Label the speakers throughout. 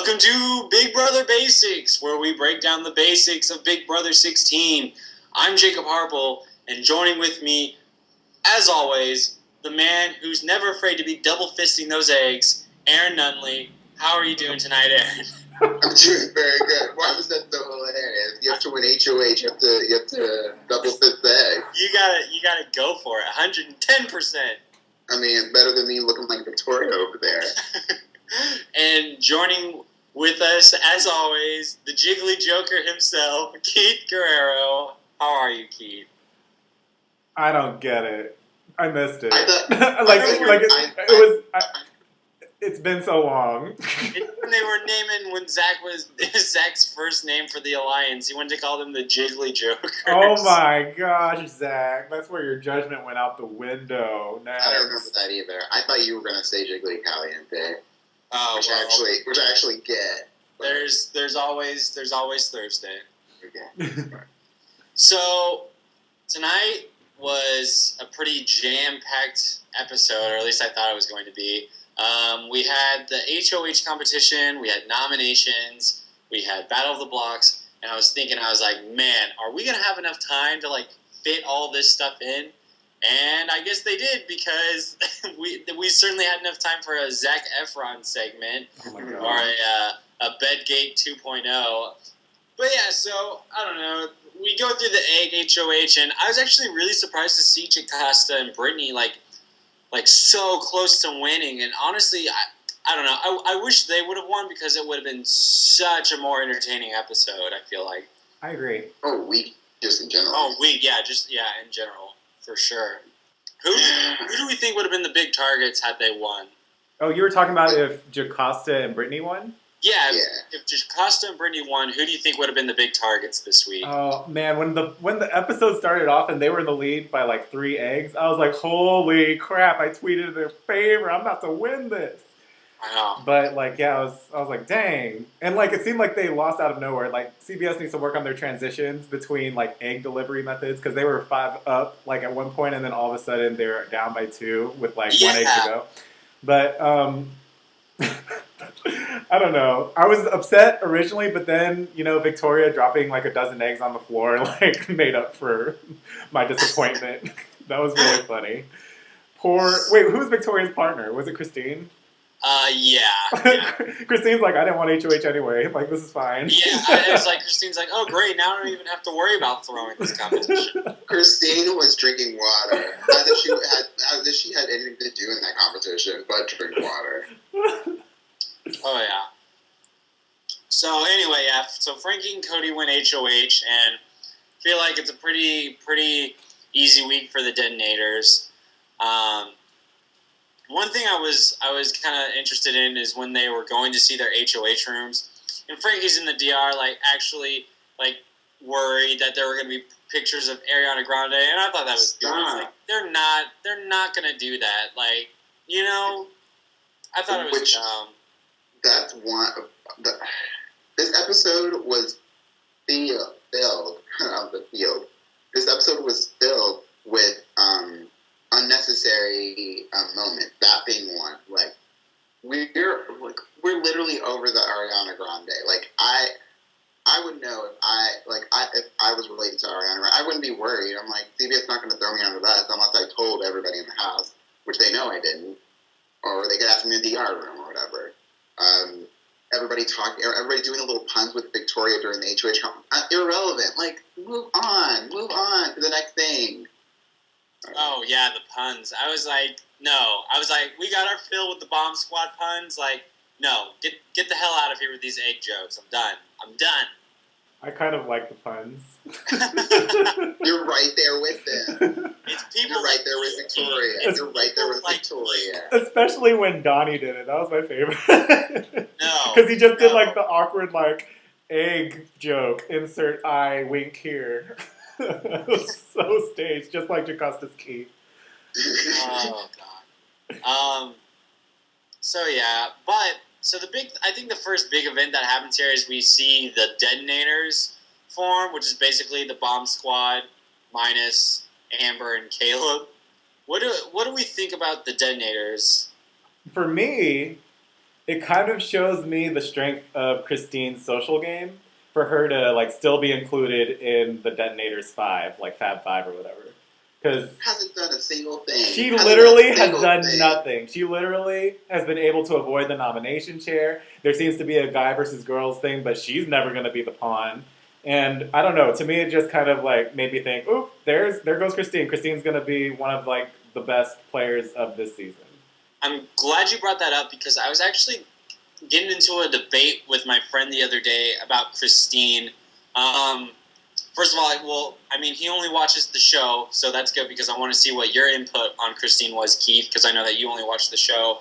Speaker 1: Welcome to Big Brother Basics, where we break down the basics of Big Brother 16. I'm Jacob Harple, and joining with me, as always, the man who's never afraid to be double fisting those eggs, Erine Nunley. How are you doing tonight, Erine?
Speaker 2: I'm doing very good. Why was that so hilarious? You have to win HOH. You have to double fist the egg.
Speaker 1: You gotta go for it. 110%.
Speaker 2: I mean, better than me looking like Victoria over there.
Speaker 1: And joining with us, as always, the Jiggly Joker himself, Keith Guerrero. How are you, Keith?
Speaker 3: I don't get it. I missed it. It's been so long.
Speaker 1: They were naming when Zach's first name for the Alliance. He wanted to call them the Jiggly Jokers.
Speaker 3: Oh my gosh, Zach. That's where your judgment went out the window. Next.
Speaker 2: I don't remember that either. I thought you were going to say Jiggly Caliente. Which I actually get. But...
Speaker 1: There's always Thursday.
Speaker 2: Okay.
Speaker 1: So tonight was a pretty jam-packed episode, or at least I thought it was going to be. We had the HOH competition, we had nominations, we had Battle of the Blocks, and I was like, man, are we going to have enough time to fit all this stuff in? And I guess they did, because we certainly had enough time for a Zac Efron segment, or a Bedgate 2.0. But yeah, so, I don't know, we go through the egg HOH, and I was actually really surprised to see Jocasta and Brittany, so close to winning. And honestly, I don't know, I wish they would have won, because it would have been such a more entertaining episode, I feel like.
Speaker 3: I agree.
Speaker 2: Just in general.
Speaker 1: In general. For sure. Who do we think would have been the big targets had they won?
Speaker 3: Oh, you were talking about if Jocasta and Brittany won?
Speaker 1: Yeah. If Jocasta and Brittany won, who do you think would have been the big targets this week?
Speaker 3: Oh man, when the episode started off and they were in the lead by 3 eggs, I was like, holy crap! I tweeted in their favor. I'm about to win this.
Speaker 1: I know.
Speaker 3: But I was like, dang. And it seemed like they lost out of nowhere. CBS needs to work on their transitions between egg delivery methods, because they were 5 up at one point, and then all of a sudden they're down by 2 with 1 egg to go. But I don't know. I was upset originally, but then Victoria dropping a dozen eggs on the floor made up for my disappointment. That was really funny. Wait, who was Victoria's partner? Was it Christine?
Speaker 1: Yeah.
Speaker 3: Christine's I didn't want HOH anyway. This is fine.
Speaker 1: Yeah, it's Christine's oh great, now I don't even have to worry about throwing this competition.
Speaker 2: Christine was drinking water. As if she had anything to do in that competition but drink water.
Speaker 1: Oh yeah. So anyway, yeah. So Frankie and Cody win HOH, and I feel like it's a pretty easy week for the Detonators. One thing I was kind of interested in is when they were going to see their HOH rooms, and Frankie's in the DR, actually worried that there were going to be pictures of Ariana Grande, and I thought that was good. They're not going to do that. I thought it was dumb.
Speaker 2: That's one. This episode was filled. This episode was filled with unnecessary moment. That being one. We're literally over the Ariana Grande. I would know if I was related to Ariana Grande. I wouldn't be worried. I'm CBS not going to throw me under the bus unless I told everybody in the house, which they know I didn't, or they could ask me in the DR room or whatever. Everybody doing a little puns with Victoria during the HOH. Irrelevant. Move on to the next thing.
Speaker 1: Oh yeah, the puns. I was no. I was we got our fill with the Bomb Squad puns. No, get the hell out of here with these egg jokes. I'm done.
Speaker 3: I kind of like the puns.
Speaker 2: You're right there with them. You're right there with Victoria. You're right there with Victoria.
Speaker 3: Especially when Donnie did it. That was my favorite.
Speaker 1: No.
Speaker 3: Because he just did the awkward egg joke. Insert eye wink here. It was so staged, just like Jocasta's key.
Speaker 1: Oh god. So yeah, I think the first big event that happens here is we see the Detonators form, which is basically the Bomb Squad minus Amber and Caleb. What do we think about the Detonators?
Speaker 3: For me, it kind of shows me the strength of Christine's social game for her to like still be included in the Detonators 5, like Fab 5 or whatever. Because
Speaker 2: hasn't done a single thing.
Speaker 3: she literally has done nothing. She literally has been able to avoid the nomination chair. There seems to be a guy versus girls thing, but she's never going to be the pawn. And I don't know. To me, it just kind of like made me think, "Oop, there goes Christine. Christine's going to be one of like the best players of this season."
Speaker 1: I'm glad you brought that up because I was actually getting into a debate with my friend the other day about Christine. First of all, he only watches the show, so that's good because I want to see what your input on Christine was, Keith, because I know that you only watch the show.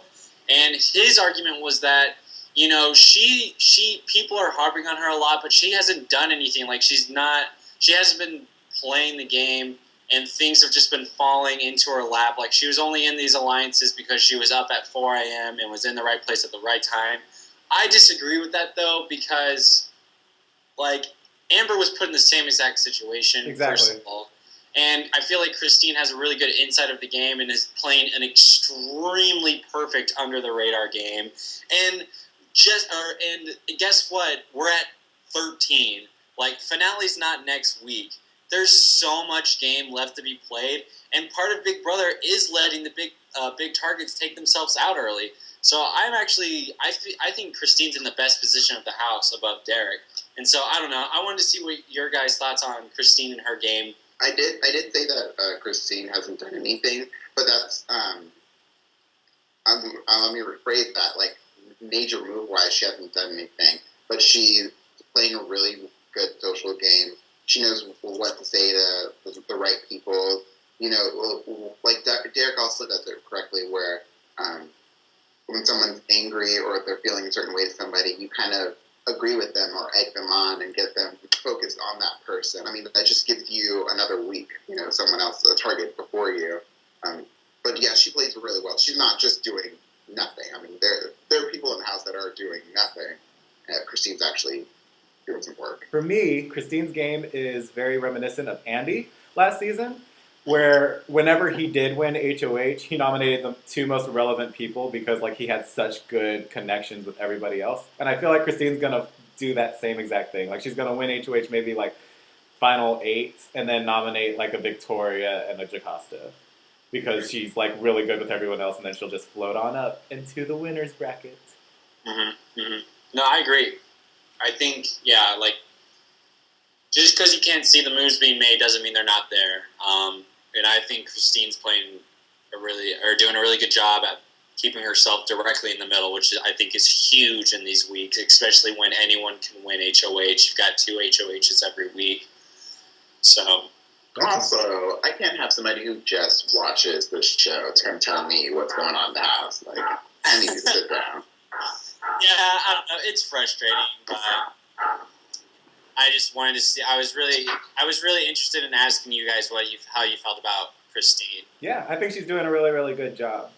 Speaker 1: And his argument was that, she people are harping on her a lot, but she hasn't done anything. Like, she hasn't been playing the game, and things have just been falling into her lap. Like, she was only in these alliances because she was up at 4 a.m. and was in the right place at the right time. I disagree with that, though, because, like, Amber was put in the same exact situation,
Speaker 3: exactly.
Speaker 1: First of all. And I feel like Christine has a really good insight of the game and is playing an extremely perfect under-the-radar game. And guess what? We're at 13. Like, finale's not next week. There's so much game left to be played, and part of Big Brother is letting the big targets take themselves out early. So I think Christine's in the best position of the house above Derek. And so I don't know. I wanted to see what your guys' thoughts on Christine and her game.
Speaker 2: I did say that Christine hasn't done anything, but that's let me rephrase that. Like, major move wise, she hasn't done anything, but she's playing a really good social game. She knows what to say to the right people. Like Derek also does it correctly, where when someone's angry or if they're feeling a certain way to somebody, you kind of agree with them or egg them on and get them focused on that person. I mean, that just gives you another week, someone else, a target before you. But yeah, she plays really well. She's not just doing nothing. I mean, there are people in the house that are doing nothing. Christine's actually doing some work.
Speaker 3: For me, Christine's game is very reminiscent of Andy last season, where whenever he did win HOH, he nominated the two most relevant people because like he had such good connections with everybody else. And I feel like Christine's gonna do that same exact thing. Like, she's gonna win HOH maybe like final 8 and then nominate like a Victoria and a Jocasta because she's like really good with everyone else, and then she'll just float on up into the winner's bracket.
Speaker 1: Mm-hmm. Mm-hmm. No, I agree. I think, yeah, like, just because you can't see the moves being made doesn't mean they're not there. And I think Christine's doing a really good job at keeping herself directly in the middle, which I think is huge in these weeks, especially when anyone can win HOH. You've got 2 HOHs every week. So.
Speaker 2: Also, I can't have somebody who just watches the show to come tell me what's going on in the house. Like, I need to sit down.
Speaker 1: Yeah, I don't know. It's frustrating, but I just wanted to see. I was really interested in asking you guys how you felt about Christine.
Speaker 3: Yeah, I think she's doing a really, really good job.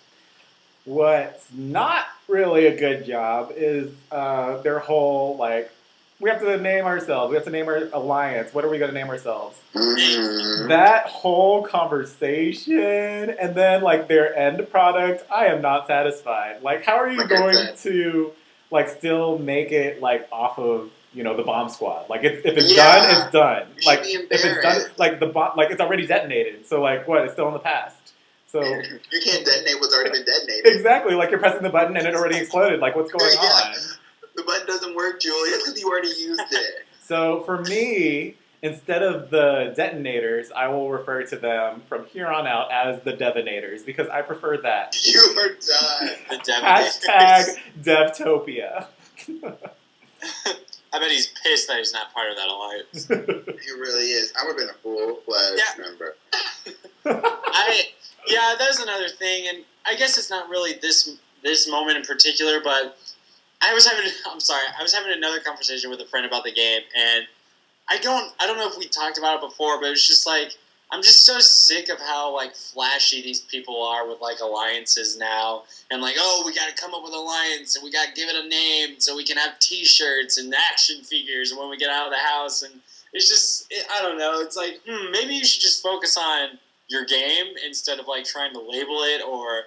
Speaker 3: What's not really a good job is their whole, like, we have to name ourselves. We have to name our alliance. What are we going to name ourselves?
Speaker 2: Mm-hmm.
Speaker 3: That whole conversation and then, like, their end product, I am not satisfied. Like, how are you going to, like, still make it, like, off of, the bomb squad? Like, if it's done, it's done. Like, if it's done, like, the bomb, like, it's already detonated. So, like, what? It's still in the past. So
Speaker 2: you can't detonate what's already been detonated.
Speaker 3: Exactly. Like, you're pressing the button and it already exploded. Like, what's going on?
Speaker 2: The button doesn't work, Julie. It's because you already used it.
Speaker 3: So for me, instead of the detonators, I will refer to them from here on out as the devinators because I prefer that.
Speaker 2: You are done.
Speaker 1: The devinators.
Speaker 3: Hashtag Devtopia.
Speaker 1: I bet he's pissed that he's not part of that alliance.
Speaker 2: He really is. I would have been a full-fledged member.
Speaker 1: Yeah, that's another thing, and I guess it's not really this moment in particular, but I was having another conversation with a friend about the game, and I don't know if we talked about it before, but it's just like, I'm just so sick of how, like, flashy these people are with, like, alliances now, and like, oh, we gotta come up with an alliance, and we gotta give it a name, so we can have t-shirts and action figures when we get out of the house, and it's just, I don't know, it's like, maybe you should just focus on your game instead of, like, trying to label it or,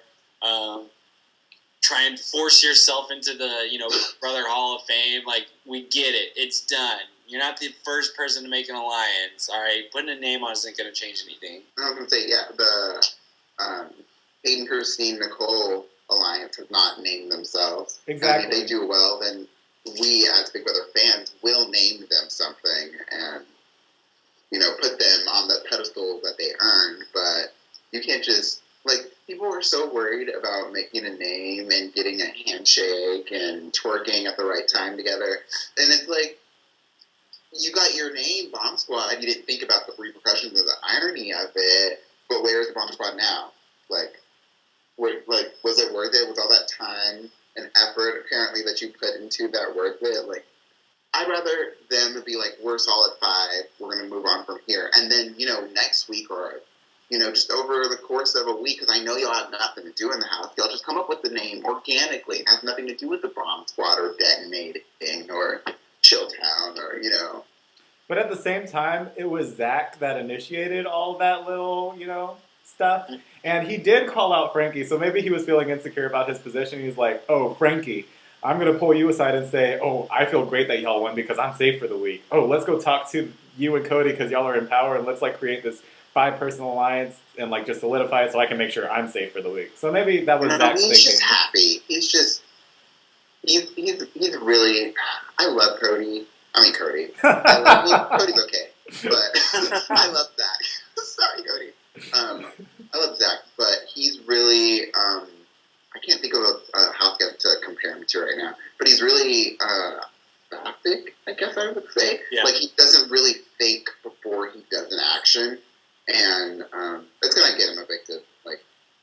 Speaker 1: try and force yourself into the, Brother Hall of Fame. Like, we get it. It's done. You're not the first person to make an alliance. All right, putting a name on isn't going to change anything.
Speaker 2: I was going to say, the Hayden, Christine, Nicole alliance has not named themselves.
Speaker 3: Exactly.
Speaker 2: And if they do well, then we as Big Brother fans will name them something and, put them on the pedestal that they earned. But you can't just, people are so worried about making a name and getting a handshake and twerking at the right time together. And it's like, you got your name, Bomb Squad. You didn't think about the repercussions of the irony of it. But where's the Bomb Squad now? Was it worth it? Was all that time and effort apparently that you put into that worth it? I'd rather them be like, we're solid 5. We're going to move on from here. And then, next week or, just over the course of a week, because I know y'all have nothing to do in the house, y'all just come up with the name organically. It has nothing to do with the Bomb Squad or detonating or Chilltown or,
Speaker 3: But at the same time, it was Zach that initiated all that little, stuff. And he did call out Frankie, so maybe he was feeling insecure about his position. He's like, oh, Frankie, I'm going to pull you aside and say, oh, I feel great that y'all won because I'm safe for the week. Oh, let's go talk to you and Cody because y'all are in power, and let's, create this 5-person alliance and, just solidify it so I can make sure I'm safe for the week. So maybe that was Zach's thinking.
Speaker 2: He's just happy. He's really... I love Cody. I mean, Cody. Cody's okay, but I love Zach. Sorry, Cody. I love Zach, but he's really, I can't think of a house guest to compare him to right now, but he's really, basic, I guess I would say. Yeah. He doesn't really think before he does an action, and, it's gonna get him evicted,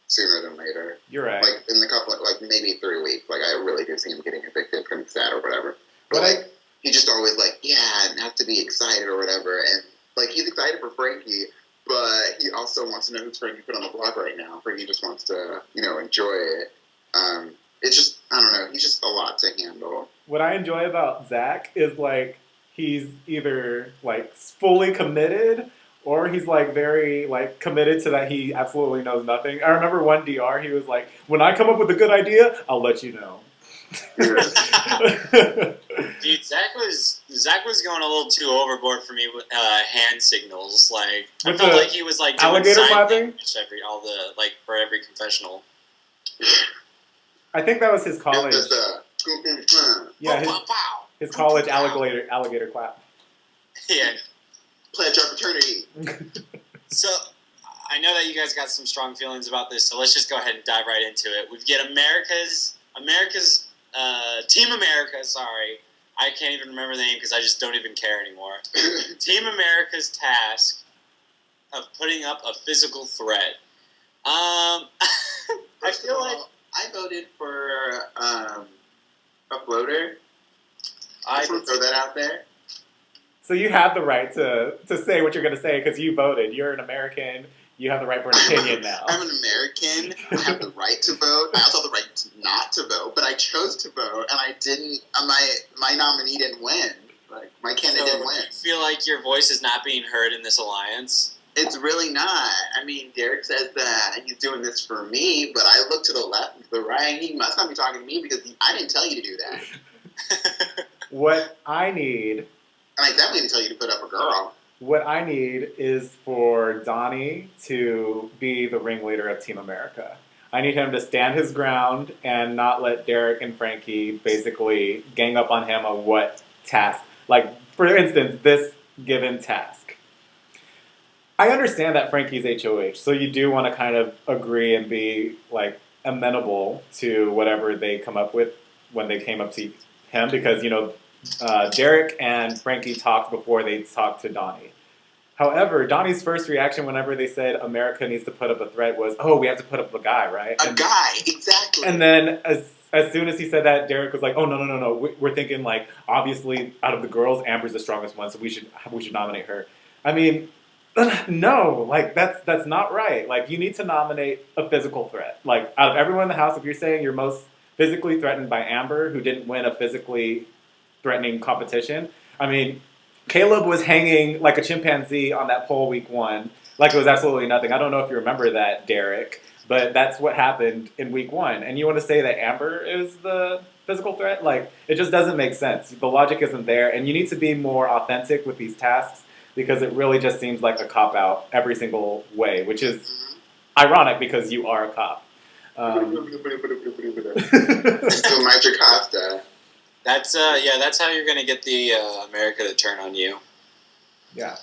Speaker 2: sooner than later.
Speaker 3: You're right.
Speaker 2: In the couple, maybe 3 weeks, I really do see him getting evicted from set or whatever. But, he just always and have to be excited or whatever, and, he's excited for Frankie, but he also wants to know who's Frankie put on the block right now. Frankie just wants to, enjoy it. It's just, I don't know, he's just a lot to handle.
Speaker 3: What I enjoy about Zach is, he's either, fully committed, or he's, very, committed to that he absolutely knows nothing. I remember one DR, he was like, when I come up with a good idea, I'll let you know.
Speaker 1: Dude, Zach was going a little too overboard for me with hand signals. I felt like he was doing
Speaker 3: alligator clapping
Speaker 1: for every confessional.
Speaker 3: I think that was his college. Yeah, his college alligator clap.
Speaker 1: Yeah.
Speaker 2: Pledge our fraternity.
Speaker 1: So I know that you guys got some strong feelings about this, so let's just go ahead and dive right into it. We get America's Team America, sorry. I can't even remember the name because I just don't even care anymore. Team America's task of putting up a physical threat. I feel like
Speaker 2: I voted for a floater. I just want to throw that out there.
Speaker 3: So you have the right to say what you're going to say because you voted. You're an American. You have the right for an opinion now.
Speaker 2: I'm an American. I have the right to vote. I also have the right not to vote, but I chose to vote, and I didn't. My nominee didn't win. My candidate didn't win.
Speaker 1: You feel like your voice is not being heard in this alliance?
Speaker 2: It's really not. I mean, Derek says that he's doing this for me, but I look to the left and to the right. He must not be talking to me because I didn't tell you to do that.
Speaker 3: What I need...
Speaker 2: And I definitely didn't tell you to put up a girl.
Speaker 3: What I need is for Donnie to be the ringleader of Team America. I need him to stand his ground and not let Derek and Frankie basically gang up on him on what task. For instance, this given task. I understand that Frankie's HOH, so you do want to kind of agree and be, amenable to whatever they come up with when they came up to him because, Derek and Frankie talked before they talked to Donnie. However, Donnie's first reaction whenever they said America needs to put up a threat was, oh, we have to put up a guy, right?
Speaker 2: A guy, exactly.
Speaker 3: And then as soon as he said that, Derek was like, oh, no. We're thinking, obviously, out of the girls, Amber's the strongest one, so we should nominate her. I mean, no, that's not right. You need to nominate a physical threat. Out of everyone in the house, if you're saying you're most physically threatened by Amber, who didn't win a physically threatening competition. I mean, Caleb was hanging like a chimpanzee on that pole week 1. It was absolutely nothing. I don't know if you remember that, Derek. But that's what happened in week 1. And you want to say that Amber is the physical threat? Like, it just doesn't make sense. The logic isn't there. And you need to be more authentic with these tasks because it really just seems like a cop-out every single way, which is ironic because you are a cop.
Speaker 2: Mike Costa.
Speaker 1: That's that's how you're gonna get the America to turn on you.
Speaker 3: Yeah.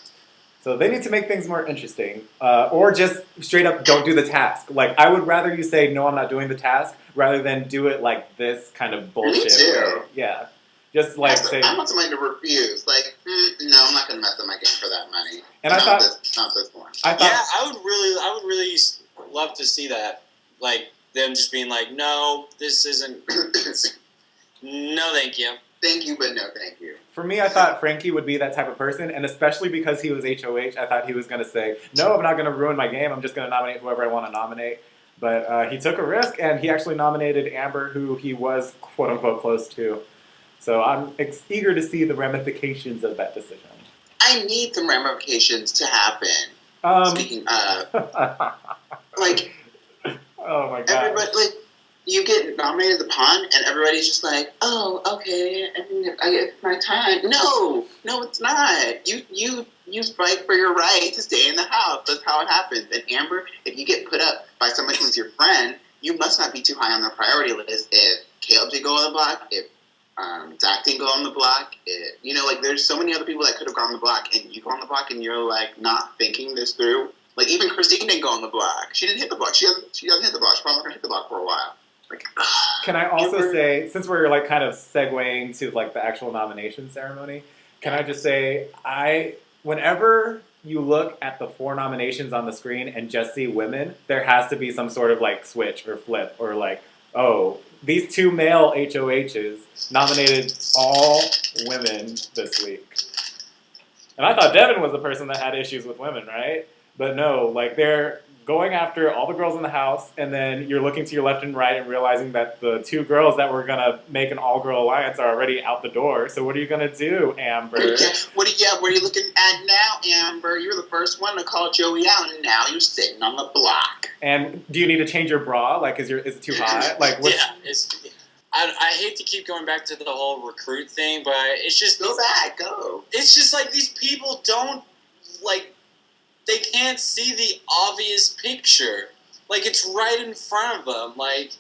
Speaker 3: So they need to make things more interesting, or just straight up don't do the task. Like, I would rather you say no, I'm not doing the task, rather than do it like this kind of bullshit.
Speaker 2: Me too.
Speaker 3: Way. Yeah. Just like say.
Speaker 2: I want somebody to refuse. Like, no, I'm not gonna mess up my game for that money.
Speaker 3: And
Speaker 2: not
Speaker 3: I thought
Speaker 2: not this one.
Speaker 1: I would really love to see that. Like them just being like, no, this isn't. No, thank you.
Speaker 2: Thank you, but no thank you.
Speaker 3: For me, I thought Frankie would be that type of person, and especially because he was HOH, I thought he was going to say, no, I'm not going to ruin my game, I'm just going to nominate whoever I want to nominate. But he took a risk, and he actually nominated Amber, who he was quote-unquote close to. So I'm eager to see the ramifications of that decision.
Speaker 2: I need some ramifications to happen. Speaking of, like,
Speaker 3: oh my god,
Speaker 2: everybody, like, you get nominated the pawn, and everybody's just like, "Oh, okay, I get my time." No, it's not. You fight for your right to stay in the house. That's how it happens. And Amber, if you get put up by somebody who's your friend, you must not be too high on the priority list. If Caleb did go on the block, if Zach didn't go on the block, like there's so many other people that could have gone on the block, and you go on the block, and you're like not thinking this through. Like even Christine didn't go on the block. She didn't hit the block. She doesn't hit the block. She's probably not gonna hit the block for a while.
Speaker 3: Can I also say, since we're like kind of segueing to like the actual nomination ceremony, can I just say, whenever you look at the 4 nominations on the screen and just see women, there has to be some sort of like switch or flip or like, oh, these 2 male HOHs nominated all women this week. And I thought Devin was the person that had issues with women, right? But no, like they're going after all the girls in the house, and then you're looking to your left and right and realizing that the 2 girls that were going to make an all-girl alliance are already out the door. So what are you going to do, Amber?
Speaker 2: What are you looking at now, Amber? You were the first one to call Joey out, and now you're sitting on the block.
Speaker 3: And do you need to change your bra? Like, is it too hot? Like,
Speaker 1: I hate to keep going back to the whole recruit thing, but it's just...
Speaker 2: Go back, go.
Speaker 1: It's just like these people don't, like... They can't see the obvious picture. Like, it's right in front of them. Like,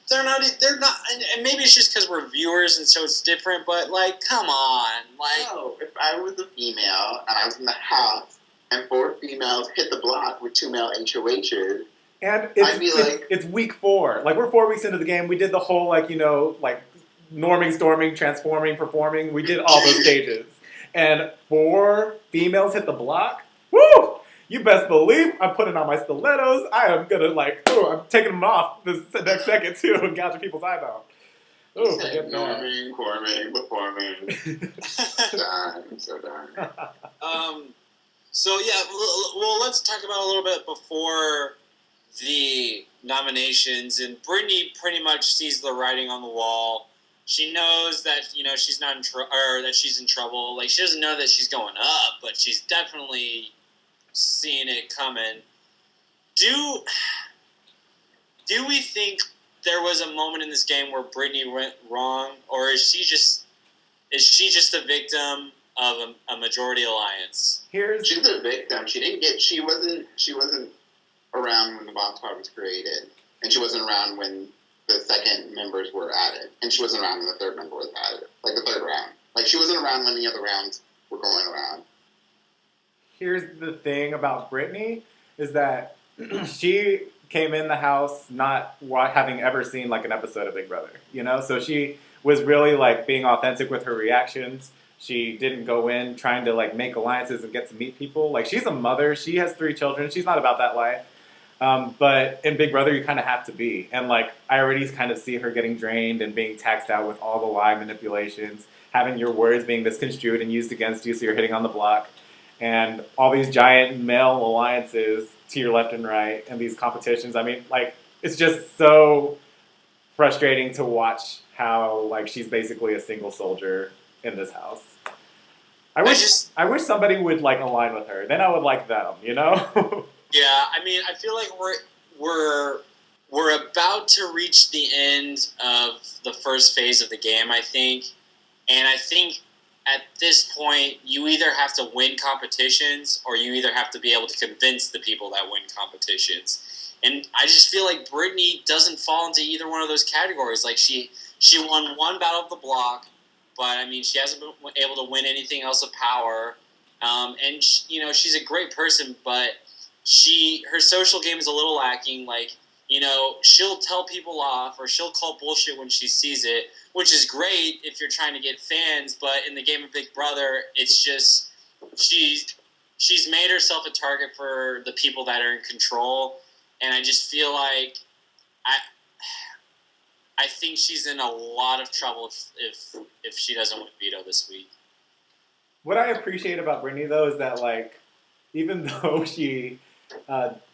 Speaker 1: they're not, and maybe it's just because we're viewers and so it's different, but, like, come on. Like,
Speaker 2: no, if I was a female and I was in the house and 4 females hit the block with 2 male HOHs,
Speaker 3: and
Speaker 2: I'd be like...
Speaker 3: It's week 4. Like, we're 4 weeks into the game. We did the whole, like, norming, storming, transforming, performing. We did all those stages. And 4 females hit the block. Woo! You best believe I'm putting on my stilettos. I am gonna I'm taking them off this next second too and gouging people's eyes out. Oh, forget
Speaker 2: norming, forming, performing. I'm so done.
Speaker 1: So yeah, well, let's talk about a little bit before the nominations. And Brittany pretty much sees the writing on the wall. She knows that she's not or that she's in trouble. Like she doesn't know that she's going up, but she's definitely seeing it coming. Do we think there was a moment in this game where Brittany went wrong, or is she just a victim of a majority alliance?
Speaker 2: She's a victim. She wasn't around when the bomb squad was created, and she wasn't around when the second members were added, and she wasn't around when the third member was added, like the third round. Like she wasn't around when the other rounds were going around.
Speaker 3: Here's the thing about Brittany, is that she came in the house not having ever seen like an episode of Big Brother, So she was really like being authentic with her reactions. She didn't go in trying to like make alliances and get to meet people. Like she's a mother. She has 3 children. She's not about that life. But in Big Brother, you kind of have to be. And like I already kind of see her getting drained and being taxed out with all the lie manipulations, having your words being misconstrued and used against you so you're hitting on the block. And all these giant male alliances to your left and right and these competitions. I mean, like, it's just so frustrating to watch how, like, she's basically a single soldier in this house. I wish somebody would, like, align with her. Then I would like them,
Speaker 1: Yeah, I mean, I feel like we're we're about to reach the end of the first phase of the game, I think. And I think at this point, you either have to win competitions or you either have to be able to convince the people that win competitions. And I just feel like Brittany doesn't fall into either one of those categories. Like, she won one Battle of the Block, but, I mean, she hasn't been able to win anything else of power. And, she's a great person, but her social game is a little lacking. Like, she'll tell people off or she'll call bullshit when she sees it, which is great if you're trying to get fans, but in the game of Big Brother, it's just she's made herself a target for the people that are in control, and I just feel like I think she's in a lot of trouble if she doesn't win veto this week.
Speaker 3: What I appreciate about Brittany though is that like even though she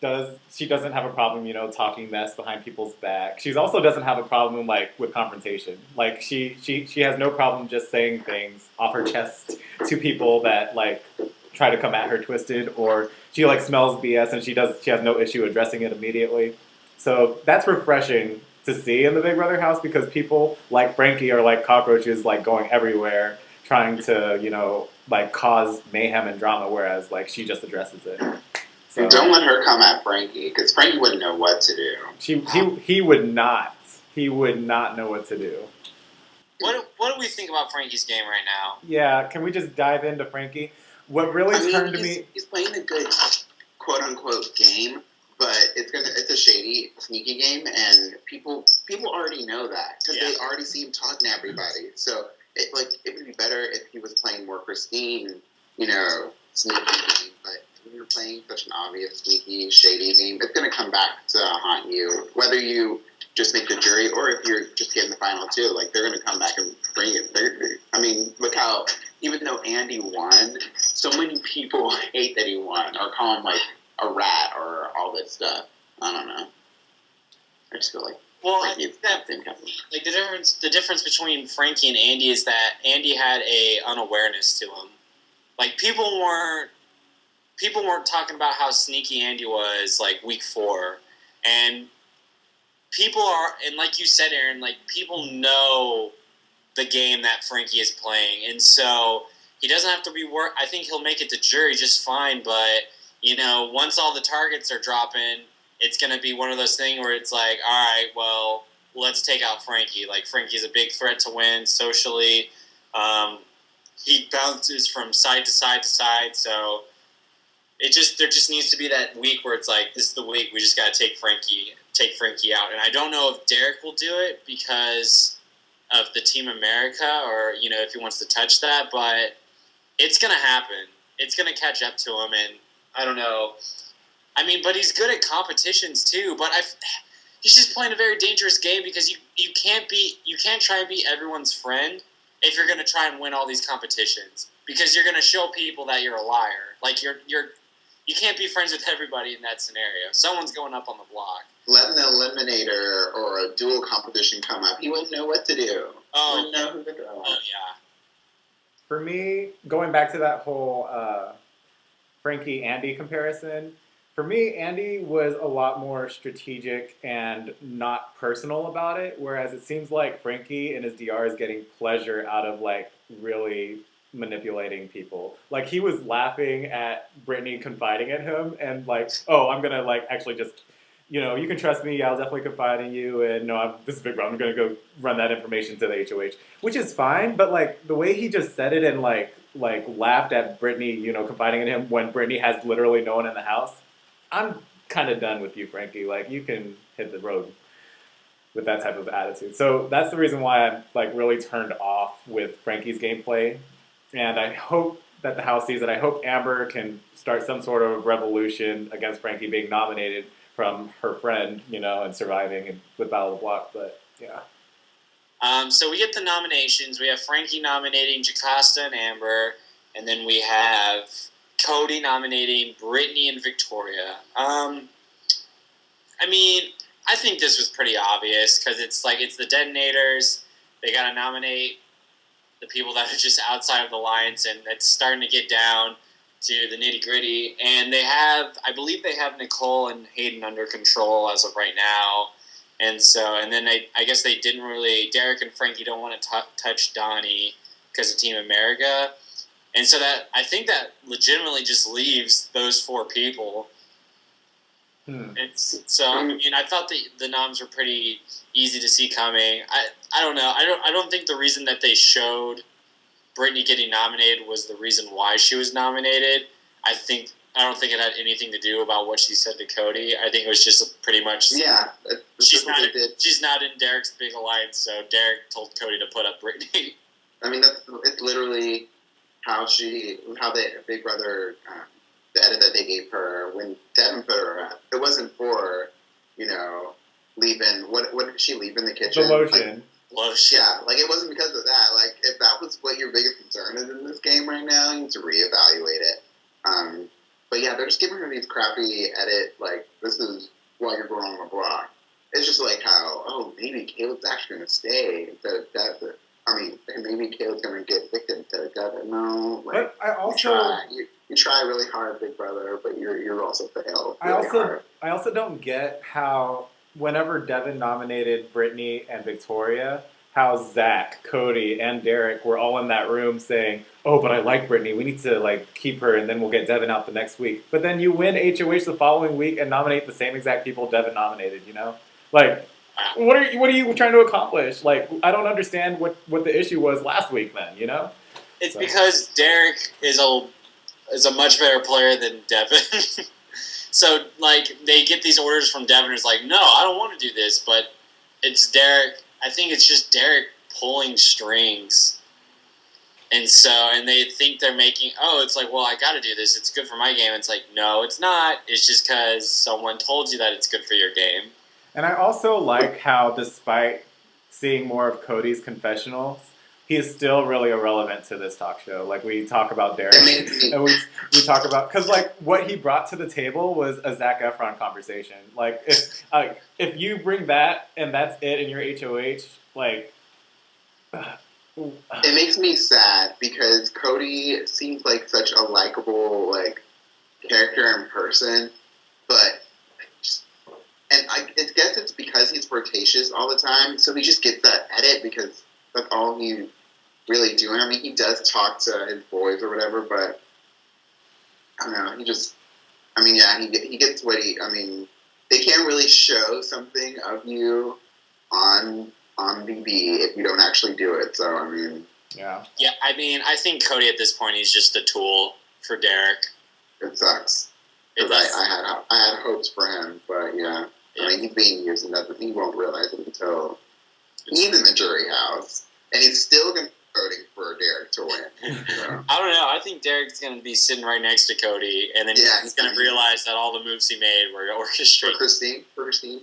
Speaker 3: doesn't have a problem, talking mess behind people's back. She also doesn't have a problem like with confrontation. Like she has no problem just saying things off her chest to people that like try to come at her twisted, or she like smells BS and she has no issue addressing it immediately. So that's refreshing to see in the Big Brother house because people like Frankie are like cockroaches, like going everywhere trying to like cause mayhem and drama, whereas like she just addresses it.
Speaker 2: So, don't let her come at Frankie, because Frankie wouldn't know what to do.
Speaker 3: He would not. He would not know what to do.
Speaker 1: What do we think about Frankie's game right now?
Speaker 3: Yeah, can we just dive into Frankie? What really turned to me...
Speaker 2: He's playing a good quote-unquote game, but it's a shady, sneaky game, and people already know that, because they already see him talking to everybody. So, it would be better if he was playing more pristine, sneaky game, but... when you're playing such an obvious, sneaky, shady game, it's going to come back to haunt you. Whether you just make the jury or if you're just getting the final two, like, they're going to come back and bring it. I mean, look how, even though Andy won, so many people hate that he won or call him, like, a rat or all this stuff. I don't know. I just feel like...
Speaker 1: Well, I think that, like, the difference between Frankie and Andy is that Andy had a unawareness to him. Like, people weren't talking about how sneaky Andy was, like, week 4. And people are, and like you said, Aaron, like, people know the game that Frankie is playing. And so he doesn't have to be I think he'll make it to jury just fine. But, once all the targets are dropping, it's going to be one of those things where it's like, all right, well, let's take out Frankie. Like, Frankie's a big threat to win socially. He bounces from side to side to side. So... there just needs to be that week where it's like, this is the week we just got to take Frankie out. And I don't know if Derek will do it because of the Team America or, if he wants to touch that, but it's going to happen. It's going to catch up to him, and I don't know. I mean, but he's good at competitions too, but he's just playing a very dangerous game because you can't try and be everyone's friend if you're going to try and win all these competitions because you're going to show people that you're a liar. Like, you can't be friends with everybody in that scenario. Someone's going up on the block.
Speaker 2: Let an eliminator or a duel competition come up. He wouldn't know what to do.
Speaker 1: Oh,
Speaker 2: he wouldn't know who to go.
Speaker 1: Oh, yeah.
Speaker 3: For me, going back to that whole Frankie-Andy comparison, for me, Andy was a lot more strategic and not personal about it, whereas it seems like Frankie in his DR is getting pleasure out of, like, really... manipulating people. Like, he was laughing at Brittany confiding in him and like, oh, I'm gonna like actually just, you can trust me, I'll definitely confide in you, and no, this is Big Brother, I'm gonna go run that information to the HOH, which is fine, but like the way he just said it and like laughed at Brittany, confiding in him when Brittany has literally no one in the house, I'm kind of done with you, Frankie. Like, you can hit the road with that type of attitude. So that's the reason why I'm like really turned off with Frankie's gameplay. And I hope that the house sees it. I hope Amber can start some sort of revolution against Frankie being nominated from her friend, and surviving with Battle of the Block. But, yeah.
Speaker 1: So we get the nominations. We have Frankie nominating Jocasta and Amber. And then we have Cody nominating Brittany and Victoria. I mean, I think this was pretty obvious because it's the detonators. They got to nominate the people that are just outside of the lines, and it's starting to get down to the nitty-gritty. And I believe they have Nicole and Hayden under control as of right now. And then I guess they didn't really. Derek and Frankie don't want to touch Donnie because of Team America, and so I think that legitimately just leaves those 4 people. I thought the noms were pretty easy to see coming. I don't know. I don't think the reason that they showed Brittany getting nominated was the reason why she was nominated. I don't think it had anything to do about what she said to Cody. I think it was just pretty much she's not in Derek's big alliance, so Derek told Cody to put up Brittany.
Speaker 2: I mean, it's literally how the Big Brother, the edit that they gave her when Devin put her up. It wasn't for, leaving. What did she leave in the kitchen?
Speaker 3: The lotion.
Speaker 1: Lotion.
Speaker 2: Yeah, it wasn't because of that. If that was what your biggest concern is in this game right now, you need to reevaluate it. But yeah, they're just giving her these crappy edit, this is why you're going on the block. It's just maybe Caleb's actually going to stay instead of Devin. I mean, maybe Caleb's going to get evicted instead of Devin. No,
Speaker 3: but I also...
Speaker 2: You try really hard, Big Brother, but you're also failed
Speaker 3: I also don't get how whenever Devin nominated Brittany and Victoria, how Zach, Cody, and Derek were all in that room saying, "Oh, but I like Brittany. We need to keep her, and then we'll get Devin out the next week." But then you win HOH the following week and nominate the same exact people Devin nominated. What are you trying to accomplish? I don't understand what the issue was last week. Then
Speaker 1: it's because Derek is a much better player than Devin. So they get these orders from Devin. It's no, I don't want to do this, but it's Derek. I think it's just Derek pulling strings. And they think they're making, it's well, I got to do this. It's good for my game. It's no, it's not. It's just because someone told you that it's good for your game.
Speaker 3: And I also like how, despite seeing more of Cody's confessionals, he is still really irrelevant to this talk show. We talk about Derek, and we talk about, because what he brought to the table was a Zac Efron conversation. If you bring that and that's it in your HOH,
Speaker 2: it makes me sad because Cody seems like such a likable character in person, but. And I guess it's because he's flirtatious all the time, so he just gets that edit because that's all he's really doing. I mean, he does talk to his boys or whatever, but I don't know. He gets what they can't really show something of you on BB if you don't actually do it. So,
Speaker 3: yeah.
Speaker 1: Yeah, I think Cody at this point, he's just a tool for Derek.
Speaker 2: It sucks. Because I had hopes for him, but yeah. He's being used, and he won't realize it until he's in the jury house, and he's still going to be voting for Derek to win. So.
Speaker 1: I don't know. I think Derek's going to be sitting right next to Cody, and then he's going to realize that all the moves he made were orchestrated.
Speaker 2: For Christine?